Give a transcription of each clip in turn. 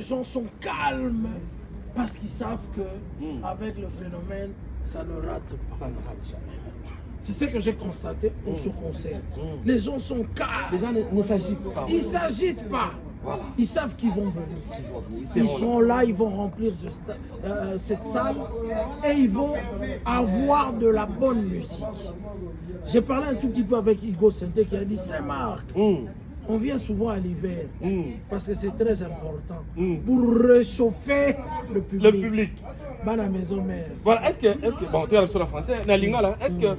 Les gens sont calmes parce qu'ils savent que avec le phénomène, ça ne rate pas. Ça ne rate jamais. C'est ce que j'ai constaté pour ce concert. Les gens sont calmes. Les gens ne s'agitent pas. Ils ne s'agitent pas. Voilà. Ils savent qu'ils vont venir. Ils seront là, ils vont remplir cette salle et ils vont avoir de la bonne musique. J'ai parlé un tout petit peu avec Hugo Santé qui a dit c'est Marc. On vient souvent à l'hiver parce que c'est très important pour réchauffer le public. Le public. Dans la maison mère. Voilà, est-ce que bon, tu es sur la française, est-ce que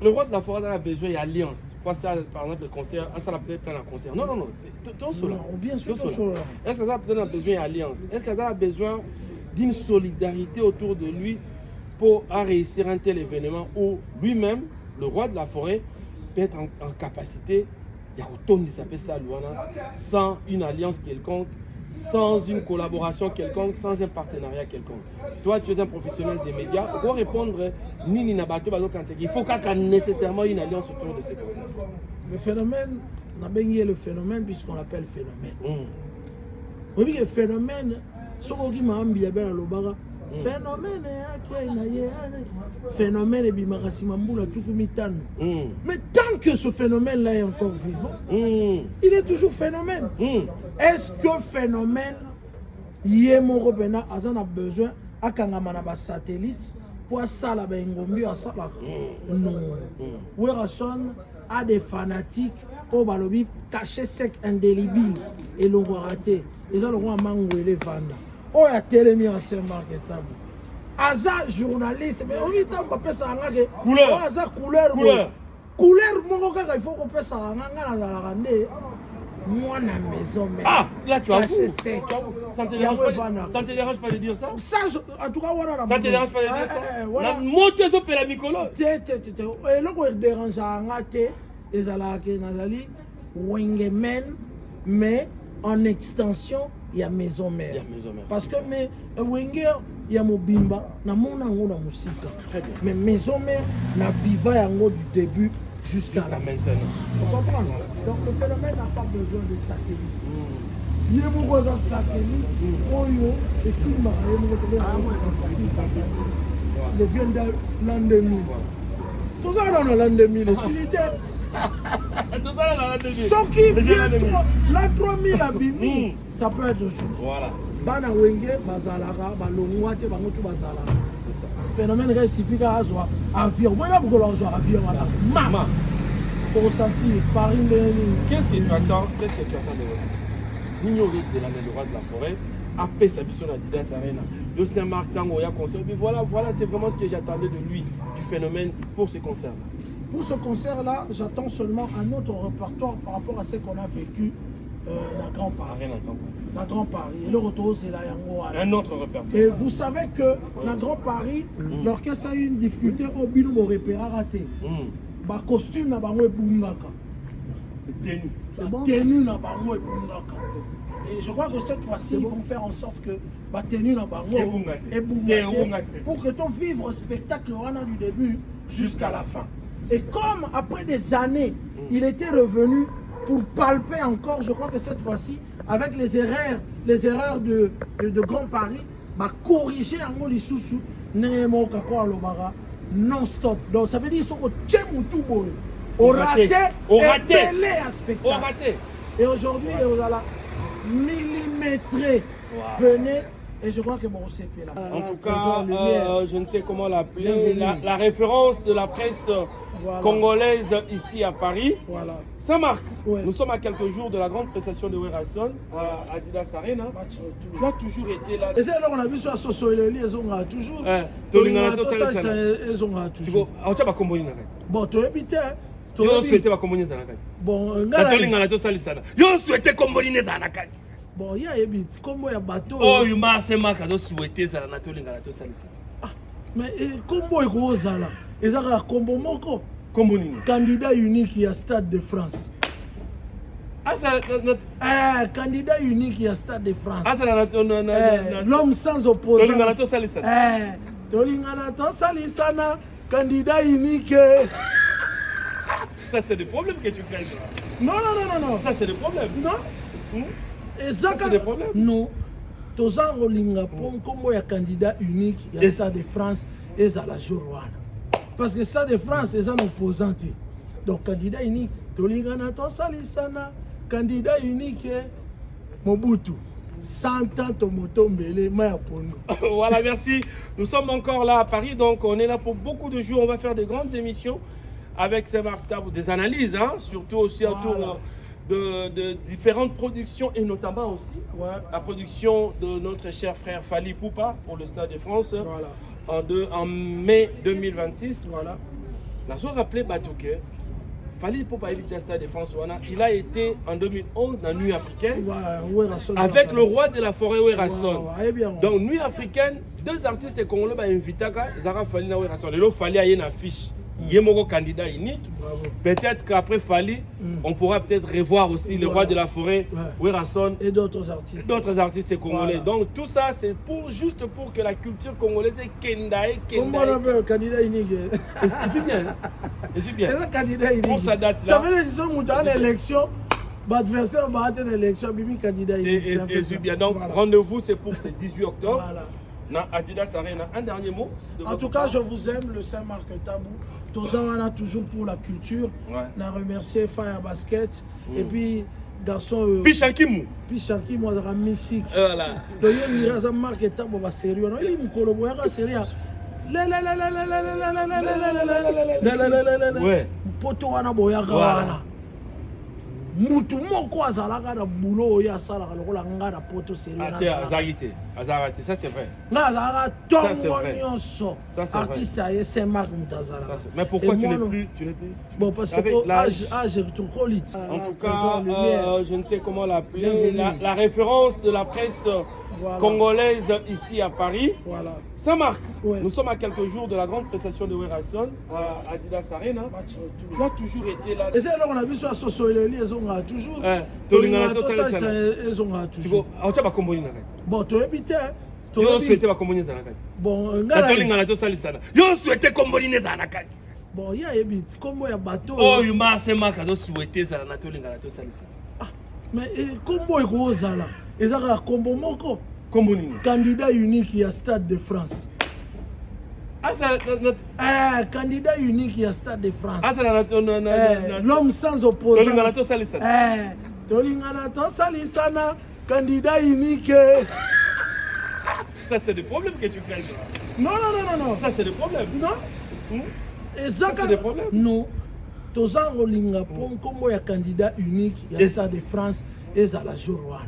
le roi de la forêt a besoin d'alliance? Quoi ça, par exemple, le concert, ça l'appelle plein de concert. Non, c'est tout cela. Bien sûr, tout cela. Est-ce que ça a besoin d'alliance? Est-ce que ça a besoin d'une solidarité autour de lui pour réussir un tel événement où lui-même, le roi de la forêt, peut être en capacité, il y a autant de s'appelle ça, Luana, sans une alliance quelconque, sans une collaboration quelconque, sans un partenariat quelconque. Toi, tu es un professionnel des médias, pour répondre, il faut qu'il y ait nécessairement une alliance autour de ces concepts. Le phénomène, on a baigné le phénomène puisqu'on l'appelle phénomène. Oui, le phénomène, ce qui m'a amené à l'Obara, phénomène et bimarasimaboula tout comme mais tant que ce phénomène là est encore vivant, il est toujours phénomène. Est-ce que phénomène yemo bena azana besoin akangama na satellite pour ça la bengombi à ça là? Non. Werason a des fanatiques au balobi caché sec indélébile et l'on va rater. Ils ont le roi mangoué vanda. Oh, il y a tellement de marketable. Aza journaliste, mais on dit que peut ça que couleur. Aza couleur. Couleur, il faut qu'on peut ça moi na maison mais ah là tu as ça te dérange pas de dire ça? Ça en tout cas voilà ça te dérange pas de dire ça? La moto zo pela mikolo. Et là quoi dérange ngate ezalaka nazali wengemen mais en extension il y a maison mère. Parce que mais Wenger il y a Mobimba na mona ngo na musika. Mais maison mère na viva yango du début jusqu'à la maintenant. Vous comprenez? Donc le phénomène n'a pas besoin de satellite. Il y a beaucoup de satellites. Oyo et Sigma, il vient de l'an 2000. Tout ça dans l'an 2000 est silitaire. Tout ça dans l'an 2000. Ce qui vient l'an 3000 à Bimi, ça peut être juste. Voilà. Bana Wenge, Bazalara, Balongwate, Bangotu Bazalara. Phénomène récifique à Azoa, avion. Moi, il y a beaucoup avion. Maman. Pour ressentir, Paris, qu'est-ce que tu attends de Nino Riz de l'année le roi de la forêt, après sa mission à Adidas Arena, le Saint-Marc Tango, il y a concert. Mais voilà, c'est vraiment ce que j'attendais de lui, du phénomène pour ce concert-là. Pour ce concert-là, j'attends seulement un autre répertoire par rapport à ce qu'on a vécu dans Grand Paris. Dans Grand Paris. Et le retour, c'est là, un autre répertoire. Et vous savez que dans Grand Paris, l'orchestre a eu une difficulté au bino au repère raté. Ba costume na bango ebungaka. Tenue na bango ebungaka. Et je crois que cette fois-ci, ils vont faire en sorte que ba tenue na bango ebungaka pour que ton vivre spectacle wana du début jusqu'à la fin. Et comme après des années, il était revenu pour palper encore, je crois que cette fois-ci, avec les erreurs de Grand Paris, bah corriger en lisusu nemo kako alobara non-stop. Donc ça veut dire qu'ils sont au tchemoutou au raté et à spectacle. Et aujourd'hui, ils ont la millimétré. Venez. Et je crois que bon, c'est là. En tout cas, je ne sais comment l'appeler, la référence de la presse congolaise ici à Paris. Voilà. Saint-Marc, nous sommes à quelques jours de la grande prestation de Werason à Adidas Arena. Tu as toujours été là. Et c'est là qu'on a vu sur la sociologie, ils ont toujours. Ils ont toujours. Bon, tu habites. Tu as souhaité la communion Zanakati. Bon, bon, il y a des bits, comme il y a bateau. Oh, il m'a souhaité ça, mais comment est-ce ça là? Et ça a combo moko. Candidat unique il y a Stade de France. Candidat unique il y a Stade de France. L'homme sans opposant. Candidat unique. Ça c'est le problème que tu crées. Non. Ça c'est le problème. Non. Et ça c'est le problème. Non. toza kolinga po nkombo ya candidat unique ya Stade de France ezala jour wana parce que Stade de France eza na opposant te donc candidat unique tolingana tosalisana candidat unique Mobutu 100 ans tomotombele maya pondo. Voilà, merci. Nous sommes encore là à Paris, donc on est là pour beaucoup de jours. On va faire de grandes émissions avec Saint-Marc Tabou, des analyses, hein, surtout aussi autour de différentes productions et notamment aussi la production de notre cher frère Fally Ipupa pour le Stade de France en mai 2026. Voilà. Nous avons rappelé Batouke. Fally Ipupa est Stade de France. Il a été en 2011 dans Nuit africaine avec le roi de la forêt Werrason. Donc Nuit africaine, deux artistes congolais ont invité Zara Fally na Werrason. Le Fally a une affiche. Il y a un candidat unique. Peut-être qu'après Fally, on pourra peut-être revoir aussi le roi de la forêt, Werrason. Et d'autres artistes. D'autres artistes congolais. Donc tout ça, c'est juste pour que la culture congolaise est kendaï. Comment on appelle le candidat unique? Je suis bien. Je suis bien. C'est un candidat unique. On s'adapte là. Ça veut dire qu'ils sont à l'élection. L'adversaire va atteindre l'élection, Bibi candidat unique. Et suis bien. Donc rendez-vous, c'est pour ce 18 octobre. Voilà. Na Adidas Arena. Un dernier mot. En tout cas, je vous aime, le Saint-Marc Tabou. Tous on a toujours pour la culture. On a remercié Fire Basket. Et puis, garçon. Pichankimou. Pichankimou, on a musique. Voilà. Le Saint-Marc Tabou va sérieux. Il est mon sérieux. Ouais. Poto wana boyaka wana. Mutu moko azalaka na boulot oyo asalaka lokola nga na poto sérieux. Azarate, ça c'est vrai. Nga azalaka tongo nyonso. Artiste à Saint-Marc Moutazala. Mais pourquoi tu n'es plus? Bon, parce que l'âge est trop lit. En tout cas, je ne sais comment l'appeler. La référence de la presse congolaise ici à Paris. Voilà. Saint-Marc, nous sommes à quelques jours de la grande prestation de Werrason à Adidas Arena. Tu as toujours été là. Et c'est là qu'on a vu sur la sociologie, ils ont toujours. Toujours. Bon, tu habites. Tu as souhaité la communion Zanakati. Bon, bon, il y a des comme il y a bateau. Oh, il m'a souhaité Zanakati. Mais comment est-ce que ça là? Et ça a combo moko. Candidat unique à Stade de France. Candidat unique à Stade de France. L'homme sans opposant. Tolingana Salisana, candidat unique. Ça c'est le problème que tu crées. Non. Ça c'est le problème. Non. Et ça c'est le problème. Non. Toza Rolinga Ponkombo ya candidat unique à Stade de France et à la jour wana.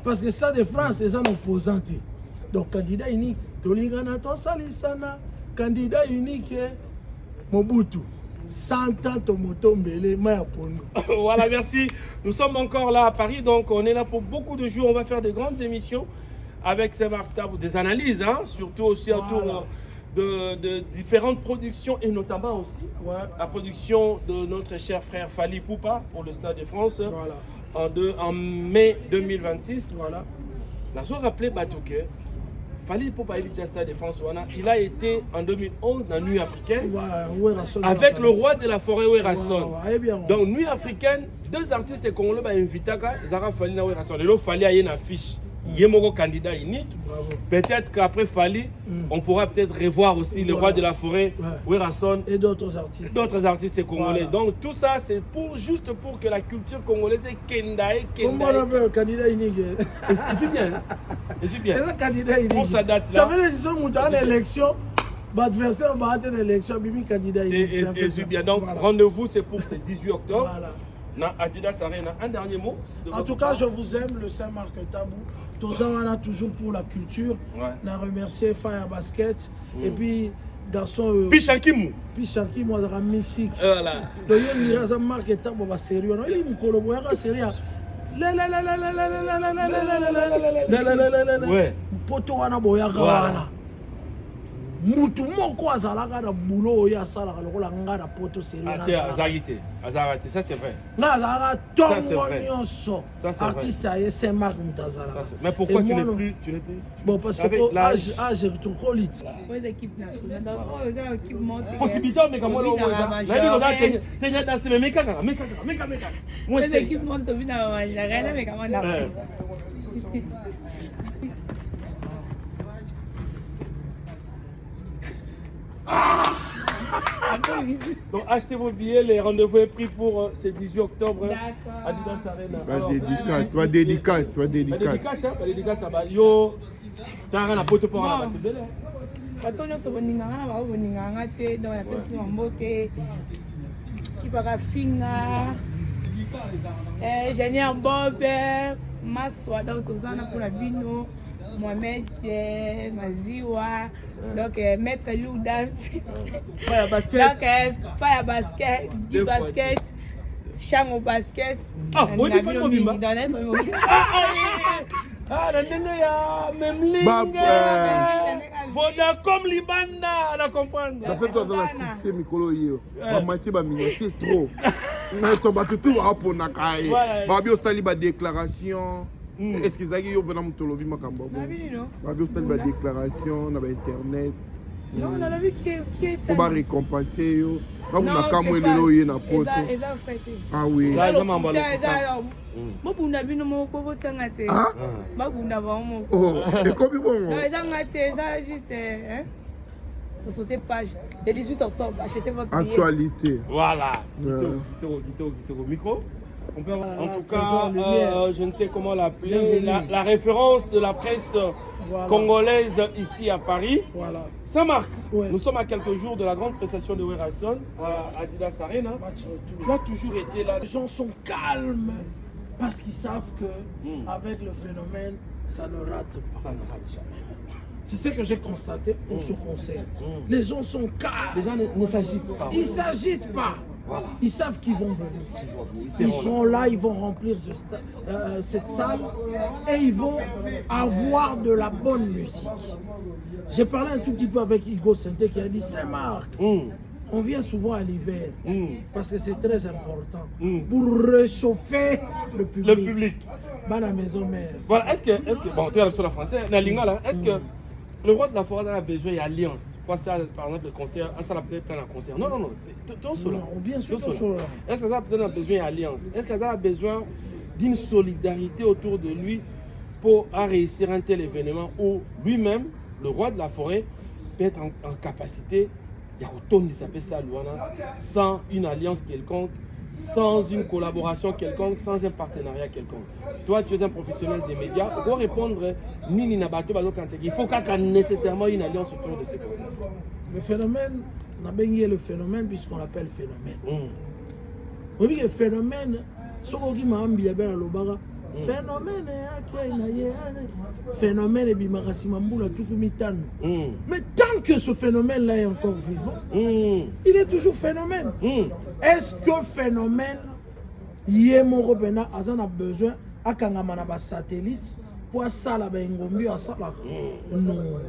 Parce que Stade de France est un opposant. Donc candidat unique, Tolingana Tosalisana, candidat unique Mobutu. 100 ans tomotombele maya pondo. Voilà, merci. Nous sommes encore là à Paris, donc on est là pour beaucoup de jours. On va faire de grandes émissions avec Saint-Marc Tabou, des analyses, hein, surtout aussi autour de différentes productions et notamment aussi la production de notre cher frère Fally Ipupa pour le Stade de France en mai 2026. Voilà. Nous avons rappelé Batouke. Fally Ipupa est Stade de France. Il a été en 2011 dans Nuit africaine avec le roi de la forêt Werrason. Donc Nuit africaine, deux artistes congolais ont invité Zara Fally na Werrason. Le Fally a une affiche. Il y a un candidat unique. Peut-être qu'après Fally, on pourra peut-être revoir aussi le roi de la forêt, Werrason. Et d'autres artistes. D'autres artistes congolais. Donc tout ça, c'est juste pour que la culture congolaise est kendaï. Comment on appelle le candidat unique? Je suis bien. Je suis bien. C'est un candidat unique. On s'adapte là. Ça veut dire qu'ils sont à l'élection. L'adversaire va atteindre l'élection, Bibi candidat unique. Et suis bien. Donc rendez-vous, c'est pour ce 18 octobre. Voilà. Na Adidas Arena. Un dernier mot. En tout cas, je vous aime, le Saint-Marc Tabou. Tous on a toujours pour la culture. On a remercié Fire Basket. Et puis, garçon. Pichankimou. Pichankimou, on a musique. Voilà. Le Saint-Marc Tabou va sérieux. Il est mon sérieux. Ouais. Poto wana boyaka wana. Mutu moko azalaka na boulot oyo asalaka lokola nga na poto sérieux. Azarate, ça c'est vrai. Nga azalaka tongo nyonso. Artiste à Saint-Marc Moutazala. Mais pourquoi tu n'es plus? Bon, parce que l'âge est trop lit. Possibilité, mais comment on va l'équipe monte au bout d'un moment, Donc achetez vos billets, les rendez-vous est pris pour ce 18 octobre. D'accord. Adidas Arena. Va dédicace. Dédicace là-bas. Yo, t'as rien à pote pour la battre. bato nyonso boninganga na bao boninganga te donc yapesi mambo te kipaka finga ingénieur Bob Maswa donc tozana mpona bino Mohamed Maziwa donc maître Lou Dance donc Fire Basket du basket Chango Basket bon il faut mobimba ah la nene ya memling Vodacom Libanda na comprendre la fête dans la succès mikolo yo ba mati ba miniature trop na to ba tout apona kai ba bi ostali ba déclaration est-ce que zaki yo bana mutolobi makambo ba bi ostali ba déclaration na ba internet non on a vu qui est faut ba récompenser yo quand on a kamwe lelo yé na poto ah oui mobunda bino moko botanga te babunda bango moko oh ekomi bongo ezanga te eza juste pour sauter page le 18 octobre achetez votre billet actualité voilà micro on peut avoir, en tout cas je ne sais comment l'appeler la référence de la presse congolaise ici à Paris. Voilà. Saint-Marc, nous sommes à quelques jours de la grande prestation de Werrason à Adidas Arena. Tu as toujours été là. Les gens sont calmes parce qu'ils savent que avec le phénomène, ça ne rate pas. Ça ne rate jamais. C'est ce que j'ai constaté pour ce concert. Les gens sont calmes. Les gens ne s'agitent pas. Ils ne s'agitent pas. Voilà. Ils savent qu'ils vont venir. Ils seront là, ils vont remplir cette salle et ils vont avoir de la bonne musique. J'ai parlé un tout petit peu avec Hugo Santé qui a dit Saint-Marc, on vient souvent à l'hiver parce que c'est très important pour réchauffer le public. Le public. Dans la maison mère. Voilà, est-ce que bon, tu es sur la française, est-ce que le roi de la forêt a besoin d'alliance? Quoi ça, par exemple, le concert, ça l'a peut-être plein de concert. Non, c'est tout cela. Bien sûr, tout cela. Est-ce que ça a peut-être besoin d'alliance? Est-ce que ça a besoin d'une solidarité autour de lui pour réussir un tel événement où lui-même, le roi de la forêt, peut être en capacité, il y a autant de s'appelle ça, sans une alliance quelconque, sans une collaboration quelconque, sans un partenariat quelconque. Toi, tu es un professionnel des médias. Pour répondre, il faut qu'il y ait nécessairement une alliance autour de ce concept. Le phénomène, on a baigné le phénomène puisqu'on l'appelle phénomène. Oui, le phénomène, ce qui m'a amené phénomène et bimarasimaboula tout mais tant que ce phénomène là est encore vivant, il est toujours phénomène. Est-ce que phénomène yemo robena azan a besoin à kangamana ba satellite pour ça la bengombi à ça là non.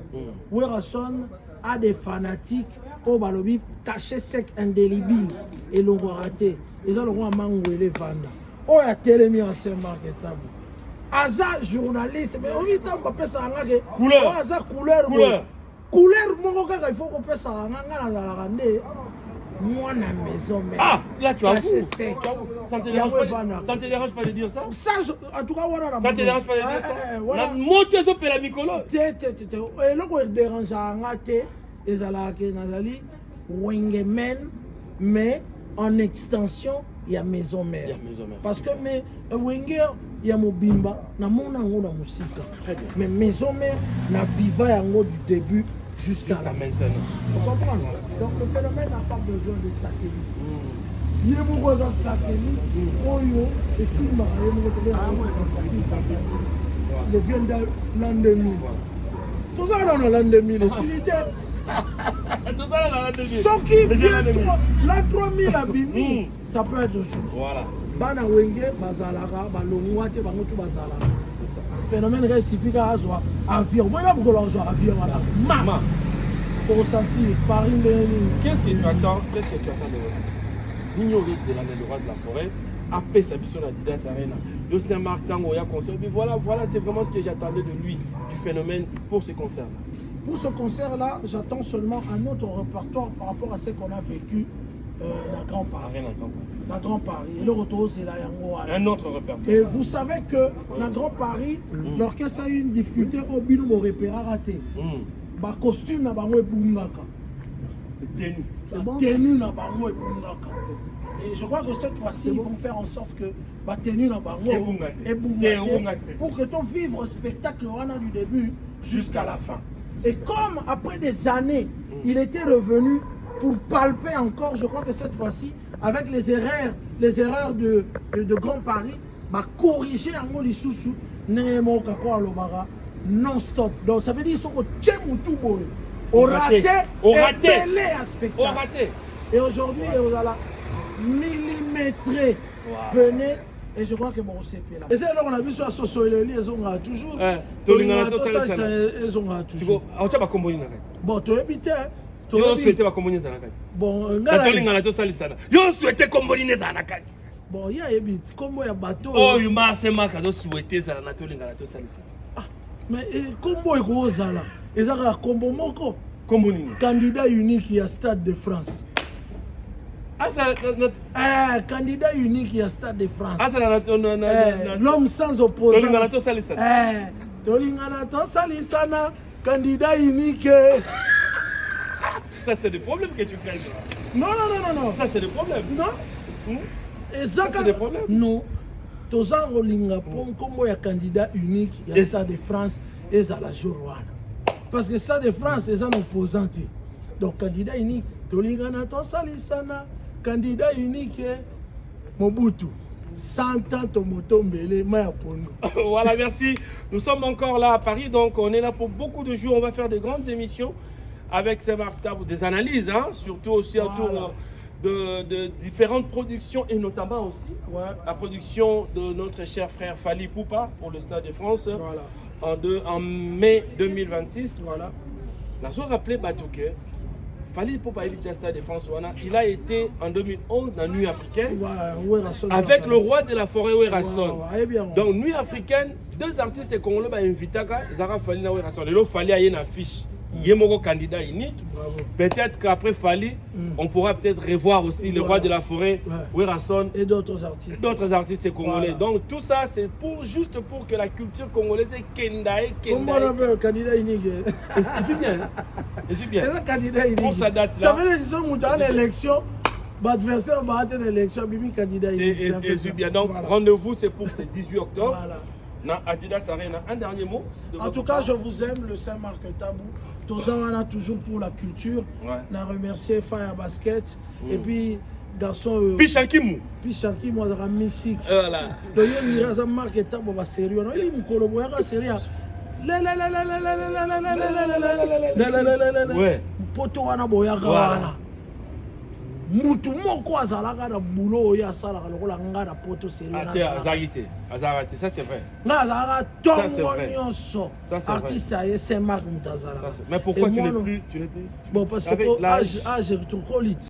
Werrason a des fanatiques au balobi caché sec indélébile et l'on va rater ils ont le roi mangoué vanda. Oh, il y a tellement de Saint-Marc et table. Aza journaliste, mais on dit qu'on peut ça en couleur. Aza couleur. Couleur, il faut qu'on peut ça en moi, la maison. Ah, là tu as vu. Ça ne te dérange pas de dire ça? Ça, en tout cas, voilà. Ça ne te dérange pas de dire ça? La moto sur la micolo. Et là, il dérange à Angate, et Zalaki, Nazali, Wengemen, mais en extension, il y a maison mère. Parce que mais Wenger, il y a Mobimba, na mona ngo na musika. Mais maison mère na viva yango du début jusqu'à maintenant. Vous comprenez? Donc le phénomène n'a pas besoin de satellite. Il y a beaucoup de satellites. Oyo et si il vient de l'an 2000. Tout ça dans l'an 2000, ce qui vient la première abimi, ça peut être chose. Voilà. Bana wenge bazalaka balongwate bangotu bazalaka. Phénomène récifique à soi avion. Moi il beaucoup l'enjeu avion voilà. Maman. Pour ressentir Paris Qu'est-ce que tu attends de Ignorer le roi de la forêt après sa mission Adidas Arena. Le Saint-Marc Tango ya concert. Mais voilà, c'est vraiment ce que j'attendais de lui, du phénomène pour ce concert. Pour ce concert-là, j'attends seulement un autre répertoire par rapport à ce qu'on a vécu dans Grand Paris. Dans Grand Paris. Et le retour, c'est la Yango. Un autre répertoire. Et vous savez que dans Grand Paris, l'orchestre a eu une difficulté au bino au repérage raté. Bah costume na bango ebungaka. tenue na bango ebungaka. Et je crois que cette fois-ci, ils vont faire en sorte que la tenue na bango ebungaka pour que ton vivre spectacle du début jusqu'à la fin. Et comme après des années, il était revenu pour palper encore, je crois que cette fois-ci, avec les erreurs de Grand Paris, corriger en mot l'issoussou, non-stop. Donc ça veut dire qu'ils sont au raté, à spectacle. Et aujourd'hui, vous allez millimétrer, venez. Et je crois que bon, c'est là. Et c'est là qu'on a vu sur la sociologie, ils ont toujours. Ils ont toujours. Bon, tu habites. Yo souhaité ba komoni za nakati. Bon, ngala to salisana. Yo souhaité komoni za nakati. Bon, il y a ebit kombo ya bateau. Oh, yuma sema ka do souhaité za na to lingala to salisana. Ah, mais kombo eko zala. Ezaka kombo moko. Kombo nini? Candidat unique ya Stade de France. Asa candidat unique ya Stade de France. Asa l'homme sans opposant. Lingala to salisana. Lingala to salisana, candidat unique. Ça, c'est des problèmes que tu crées. Non. Ça, c'est des problèmes. Non. Et ça, c'est des problèmes. Non. Tous en Rolinga, comme il y a candidat unique, il y a Stade de France et ça la Jorouane. Parce que Stade de France, c'est un opposant. Donc, candidat unique, Tolinga Nato Salisana, candidat unique, Mobutu. 100 ans, Tomoto Mbele, Maya Pono. Voilà, merci. Nous sommes encore là à Paris, donc on est là pour beaucoup de jours. On va faire de grandes émissions avec Saint-Marc Tabou, des analyses, hein, surtout aussi autour de différentes productions et notamment aussi la production de notre cher frère Fally Poupa pour le Stade de France en mai 2026. Voilà. La soirée rappelée Batouke, Fally Poupa au Stade de France, il a été en 2011 dans Nuit africaine avec le roi de la forêt Werrason. Donc Nuit africaine, deux artistes congolais ont invité Zara Fally na Werrason. Il Fally a une affiche. Il y a un candidat unique. Peut-être qu'après Fally, on pourra peut-être revoir aussi le roi de la forêt, Werrason, et d'autres artistes. D'autres artistes congolais. Donc tout ça, c'est juste pour que la culture congolaise est kendaï. Comment on appelle le candidat unique? Je suis bien. Je suis bien. C'est un candidat unique. Pour sa date là. Ça veut dire qu'ils sont en élection. L'adversaire va être l'élection, Bibi candidat unique. Je suis bien. Donc rendez-vous, c'est pour ce 18 octobre. Voilà. Adidas Arena. Un dernier mot. En tout cas, je vous aime, le Saint-Marc Tabou. Tous on a toujours pour la culture. On a remercié Fire Basket. Et puis, garçon. Pichankimou, moi, j'ai un musique. Voilà. Donc, il y a un Marc Tabou, va sérieux. Il est un sérieux. Ouais. Poto wana boyaka wana. Mutu moko azalaka na boulot oyo asalaka lokola nga na poto sérieux. Azarate, ça c'est vrai. Nga azalaka tongo nyonso. Artiste aye Saint-Marc Mutazala. Mais pourquoi tu n'es plus? Bon, parce que âge retourne